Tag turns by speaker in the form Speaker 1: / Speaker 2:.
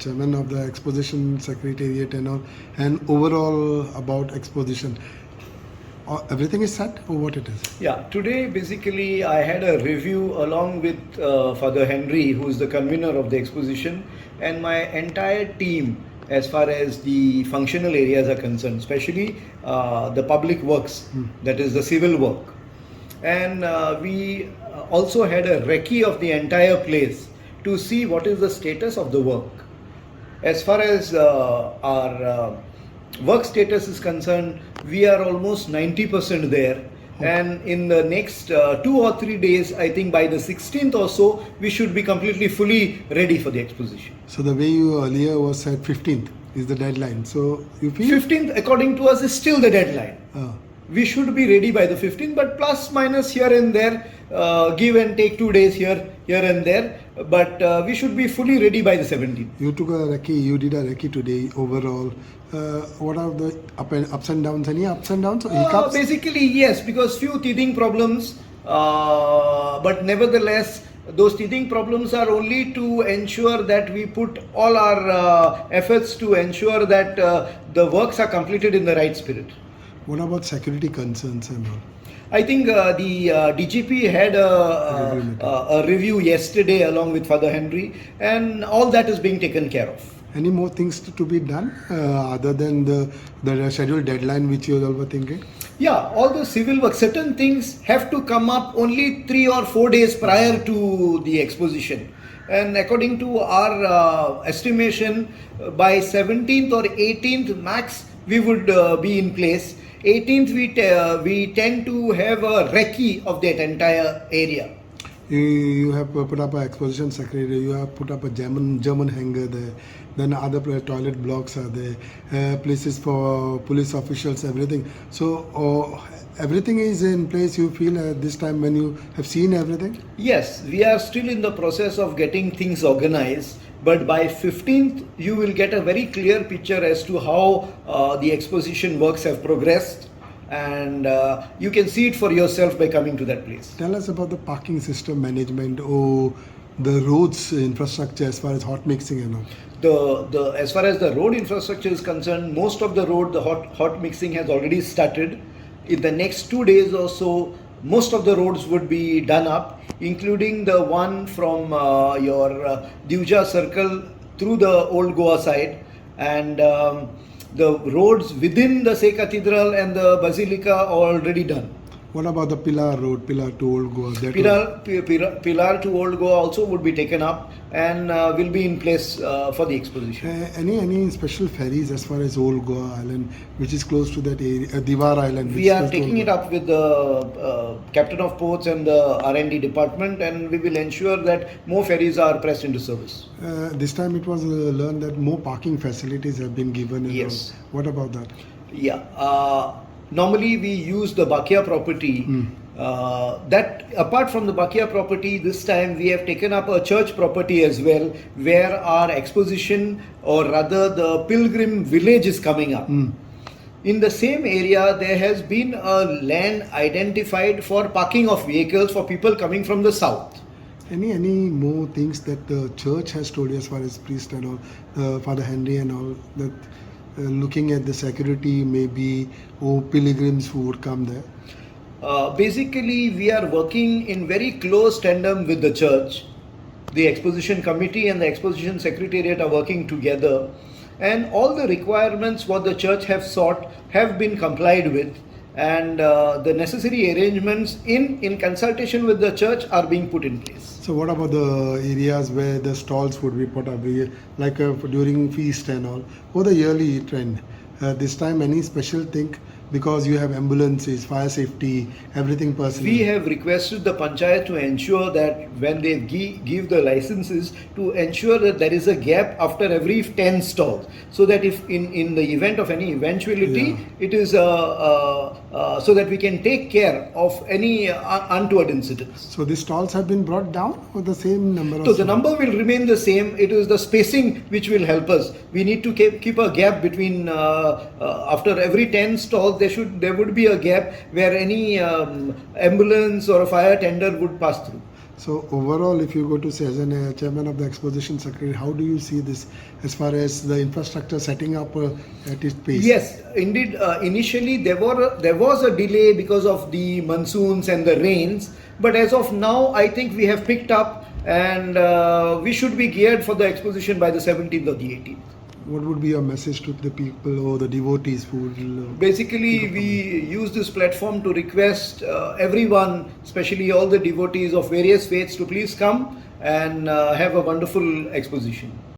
Speaker 1: chairman of the Exposition Secretariat and all, and overall about Exposition. Everything is set or what it is?
Speaker 2: Yeah, today basically I had a review along with Father Henry, who is the convener of the exposition, and my entire team as far as the functional areas are concerned, especially the public works, that is the civil work. And we also had a recce of the entire place to see what is the status of the work. As far as our work status is concerned, we are almost 90% there. Okay. And in the next 2 or 3 days, I think by the 16th or so, we should be completely fully ready for the exposition.
Speaker 1: So the way you earlier was said 15th is the deadline. So you feel
Speaker 2: 15th according to us is still the deadline. We should be ready by the 15th, but plus minus here and there, give and take 2 days here and there. But we should be fully ready by the 17th.
Speaker 1: You took a recce, you did a recce today overall. What are the ups and downs? Any ups and downs or hiccups?
Speaker 2: Basically, yes, because few teething problems, but nevertheless, those teething problems are only to ensure that we put all our efforts to ensure that the works are completed in the right spirit.
Speaker 1: What about security concerns and all?
Speaker 2: I think the DGP had a review yesterday along with Father Henry, and all that is being taken care of.
Speaker 1: Any more things to be done other than the scheduled deadline which you all were thinking?
Speaker 2: Yeah, all the civil work, certain things have to come up only 3 or 4 days prior to the exposition. And according to our estimation, by 17th or 18th max, we would be in place. 18th, we tend to have a recce of that entire area.
Speaker 1: You have put up an exposition secretary, you have put up a German hangar there, then other toilet blocks are there, places for police officials, everything. So everything is in place, you feel at this time when you have seen everything?
Speaker 2: Yes, we are still in the process of getting things organized. But by 15th, you will get a very clear picture as to how the exposition works have progressed. And you can see it for yourself by coming to that place.
Speaker 1: Tell us about the parking system management or the roads infrastructure as far as hot mixing and all.
Speaker 2: As far as the road infrastructure is concerned, most of the road, the hot mixing has already started. In the next 2 days or so, most of the roads would be done up, including the one from your Divja circle through the old Goa side, and the roads within the Say Cathedral and the Basilica are already done.
Speaker 1: What about the Pilar Road, Pilar to Old Goa?
Speaker 2: Pilar to Old Goa also would be taken up and will be in place for the exposition.
Speaker 1: Any special ferries as far as Old Goa Island, which is close to that area, Diwar Island?
Speaker 2: We are taking it up with the Captain of Ports and the R&D department, and we will ensure that more ferries are pressed into service.
Speaker 1: This time it was learned that more parking facilities have been given.
Speaker 2: Yes.
Speaker 1: What about that?
Speaker 2: Yeah. Normally we use the Bakia property. That apart from the Bakia property, this time we have taken up a church property as well, where our exposition, or rather the pilgrim village, is coming up. In the same area, there has been a land identified for parking of vehicles for people coming from the south.
Speaker 1: Any more things that the church has told you as far as priest and all, Father Henry and all, that looking at the security maybe, or pilgrims who would come there?
Speaker 2: Basically, we are working in very close tandem with the church. The exposition committee and the exposition secretariat are working together, and all the requirements what the church have sought have been complied with, and the necessary arrangements in consultation with the church are being put in place.
Speaker 1: So what about the areas where the stalls would be put up, like during feast and all, or the yearly trend? This time any special thing, because you have ambulances, fire safety, everything personally?
Speaker 2: We have requested the panchayat to ensure that when they give the licenses, to ensure that there is a gap after every 10 stalls, so that if in the event of any eventuality, it is so that we can take care of any untoward incidents.
Speaker 1: So the stalls have been brought down, or the same number?
Speaker 2: So the number will remain the same. It is the spacing which will help us. We need to keep a gap between after every 10 stalls. There would be a gap where any ambulance or a fire tender would pass through.
Speaker 1: So overall, if you go to say as an chairman of the exposition secretary, how do you see this as far as the infrastructure setting up at its pace?
Speaker 2: Yes, indeed. Initially, there was a delay because of the monsoons and the rains. But as of now, I think we have picked up, and we should be geared for the exposition by the 17th or the 18th.
Speaker 1: What would be your message to the people or the devotees who will?
Speaker 2: Basically, we use this platform to request everyone, especially all the devotees of various faiths, to please come and have a wonderful exposition.